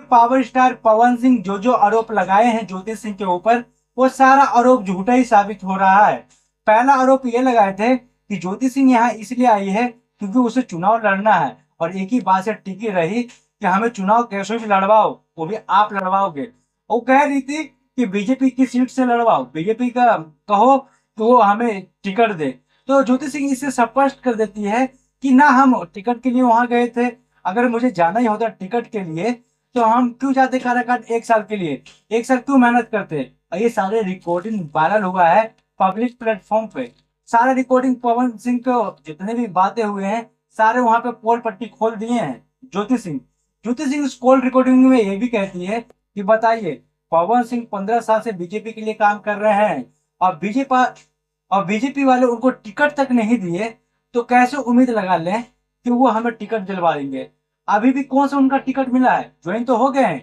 Power star Pawan Singh जो आरोप लगाए हैं ज्योति सिंह के ऊपर, वो सारा आरोप झूठा ही साबित हो रहा है। पहला आरोप ये लगाए थे कि ज्योति सिंह यहाँ इसलिए आई है क्योंकि उसे चुनाव लड़ना है, और एक ही बात से टिकी रही कि हमें चुनाव कैसे भी लड़वाओ, वो भी आप लड़वाओगे। वो कह रही थी कि बीजेपी की सीट से लड़वाओ, बीजेपी का कहो तो वो हमें टिकट दे। तो ज्योति सिंह इससे स्पष्ट कर देती है कि ना हम टिकट के लिए वहां गए थे, अगर मुझे जाना ही होता टिकट के लिए तो हम क्यों जाते काराकाट 1 साल के लिए, 1 साल क्यों मेहनत करते। और ये सारे रिकॉर्डिंग वायरल हुआ है पब्लिक प्लेटफॉर्म पे, सारा रिकॉर्डिंग पवन सिंह को जितने भी बातें हुए हैं सारे वहां पे पोल पट्टी खोल दिए हैं ज्योति सिंह उस कॉल रिकॉर्डिंग में ये भी कहती है कि बताइए, पवन सिंह 15 साल से बीजेपी के लिए काम कर रहे हैं और बीजेपी वाले उनको टिकट तक नहीं दिए, तो कैसे उम्मीद लगा लें कि वो हमें टिकट दिलवा देंगे। अभी भी कौन सा उनका टिकट मिला है, ज्वाइन तो हो गए हैं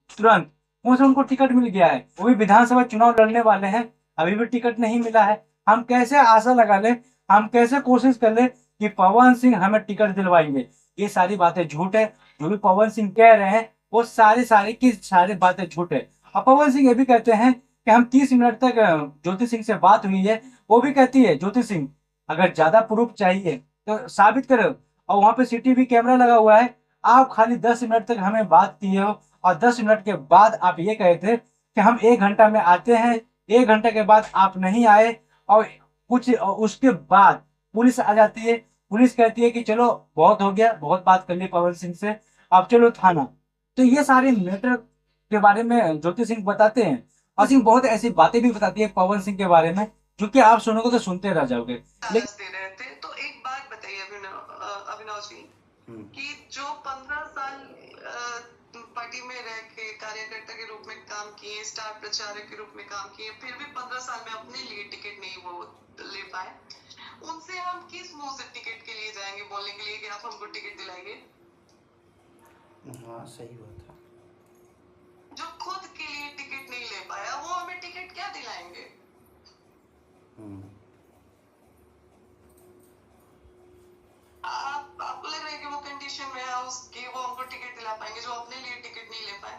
तुरंत, कौन सा उनको टिकट मिल गया है, वो भी विधानसभा चुनाव लड़ने वाले हैं, अभी भी टिकट नहीं मिला है। हम कैसे आशा लगा ले, हम कैसे कोशिश कर ले कि पवन सिंह हमें टिकट दिलवाएंगे। ये सारी बातें झूठ है, जो भी पवन सिंह कह रहे हैं वो सारी की सारी बातें झूठ है। और पवन सिंह ये भी कहते हैं कि हम 30 मिनट तक ज्योति सिंह से बात हुई है, वो भी कहती है ज्योति सिंह अगर ज्यादा प्रूफ चाहिए तो साबित करो, और वहां पे सीसीटीवी कैमरा लगा हुआ है, आप खाली 10 मिनट तक हमें बात किए हो और 10 मिनट के बाद आप ये कहे थे कि हम 1 घंटा में आते हैं, 1 घंटे के बाद आप नहीं आए, और उसके बाद पुलिस आ जाती है, पुलिस कहती है कि चलो बहुत हो गया, बहुत बात कर ली पवन सिंह से, अब चलो थाना। तो ये सारे मैटर के बारे में ज्योति सिंह बताते हैं, और सिंह बहुत ऐसी बातें भी बताती है पवन सिंह के बारे में जो कि आप सुनोगे तो सुनते रह जाओगे। लेकिन दे रहे थे तो एक बात बताइए अभिनव जी कि जो 15 साल पार्टी में रह के कार्यकर्ता के रूप में काम किए, स्टार प्रचारक के रूप में काम किए, फिर भी 15 साल में अपने लिए टिकट नहीं वो ले पाए, उनसे हम किस मुंह से टिकट के लिए जाएंगे बोलने के लिए कि आप हमको टिकट दिलाएंगे। हाँ सही बात है। जो खुद के लिए टिकट नहीं ले पाया वो हमें टिकट क्या दिलाएंगे। आपको लग रहा है कि वो कंडीशन में है उसकी, वो हमको टिकट दिला पाएंगे जो अपने लिए टिकट नहीं ले पाए।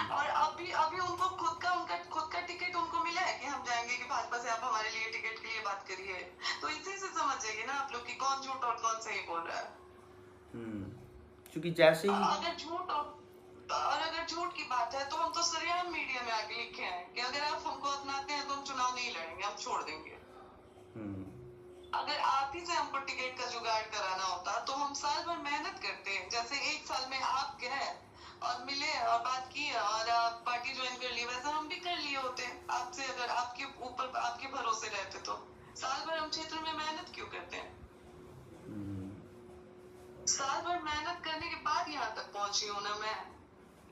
और अभी उनको उनका खुद का टिकट उनको मिला है कि हम जाएंगे कि भाजपा से आप हमारे लिए टिकट के लिए बात करिए। तो इसी से समझ जाइए ना आप लोग कि कौन झूठ और कौन सही बोल रहा है। क्योंकि जैसे ही अगर झूठ की बात है तो हम तो सरेआम मीडिया में आके लिखे हैं कि अगर आप हमको अपनाते हैं तो हम चुनाव नहीं लड़ेंगे, हम छोड़ देंगे। अगर आप ही से हमको टिकट का जुगाड़ कराना होता तो हम साल भर मेहनत करते हैं, जैसे 1 साल में आप गए और मिले और बात की और पार्टी ज्वाइन कर ली, वैसे हम भी कर लिए होते आपसे। अगर आपके ऊपर आपके भरोसे रहते तो साल भर हम क्षेत्र में मेहनत क्यों करते हैं। साल भर मेहनत करने के बाद यहाँ तक पहुंची हूँ ना मैं।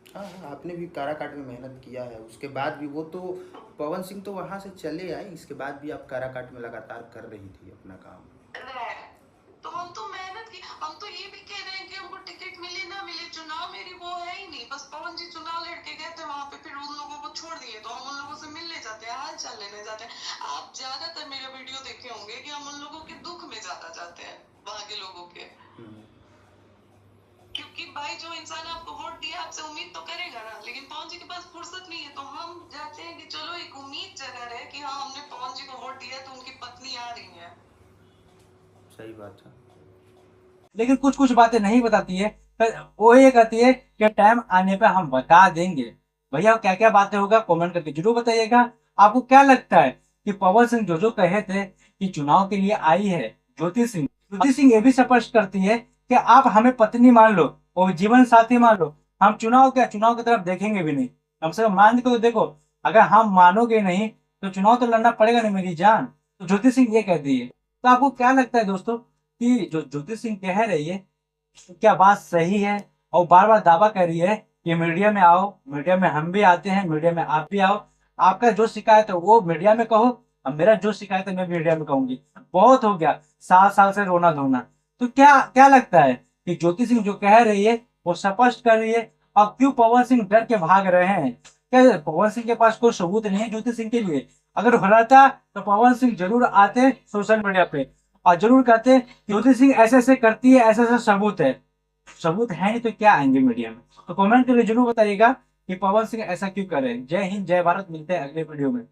हाँ आपने भी काराकाट में मेहनत किया है, उसके बाद भी वो तो पवन सिंह तो वहां से चले आए, इसके बाद भी आप काराकाट में लगातार कर रही थी अपना काम। तो हम तो मेहनत की, हम तो ये भी कह रहे हैं कि हमको टिकट मिले ना मिले, चुनाव मेरी वो है ही नहीं। बस पवन जी चुनाव लड़के गए थे वहां पे, फिर उन लोगों को छोड़ दिए तो हम उन लोगों से मिलने जाते हैं, हाल चाल लेने जाते हैं। आप ज्यादातर मेरे वीडियो देखे होंगे कि हम उन लोगों के दुख में ज्यादा जाते हैं, वहां के लोगों के। क्योंकि भाई जो इंसान आपको वोट दिया आपसे उम्मीद तो करेगा ना, लेकिन पवन जी के पास फुर्सत नहीं है, तो हम जाते हैं कि चलो एक उम्मीद जगा रहे कि हाँ हमने पवन जी को वोट दिया तो उनकी पत्नी आ रही है। सही बात है। लेकिन कुछ कुछ बातें नहीं बताती है, वो ये कहती है कि टाइम आने पे हम बता देंगे। भैया क्या क्या बातें होगा कमेंट करके जरूर बताइएगा। आपको क्या लगता है कि पवन सिंह जो कहे थे कि चुनाव के लिए आई है ज्योति सिंह ये भी स्पष्ट करती है कि आप हमें पत्नी मान लो और जीवन साथी मान लो, हम चुनाव की तरफ देखेंगे भी नहीं। कम से कम मान के तो देखो, अगर हम मानोगे नहीं तो चुनाव तो लड़ना पड़ेगा ना मेरी जान। तो ज्योति सिंह ये कहती है। तो आपको क्या लगता है दोस्तों कि जो ज्योति सिंह कह रही है क्या बात सही है, और बार बार दावा कर रही है कि मीडिया में आओ, मीडिया में हम भी आते हैं, मीडिया में आप भी आओ, आपका जो शिकायत है वो मीडिया में कहो, अब मेरा जो शिकायत है मैं मीडिया में कहूंगी। बहुत हो गया 7 साल से रोना धोना। तो क्या क्या लगता है कि ज्योति सिंह जो कह रही है वो स्पष्ट कर रही है, और क्यों पवन सिंह डर के भाग रहे हैं। क्या पवन सिंह के पास कोई सबूत नहीं है ज्योति सिंह के लिए? अगर हो रहता तो पवन सिंह जरूर आते सोशल मीडिया पे और जरूर कहते ज्योति सिंह ऐसे ऐसे करती है, ऐसे ऐसे सबूत है। सबूत है नहीं तो क्या आएंगे मीडिया में? तो कमेंट करके जरूर बताइएगा कि पवन सिंह ऐसा क्यों कर रहे हैं। जय हिंद, जय भारत, मिलते हैं अगले वीडियो में।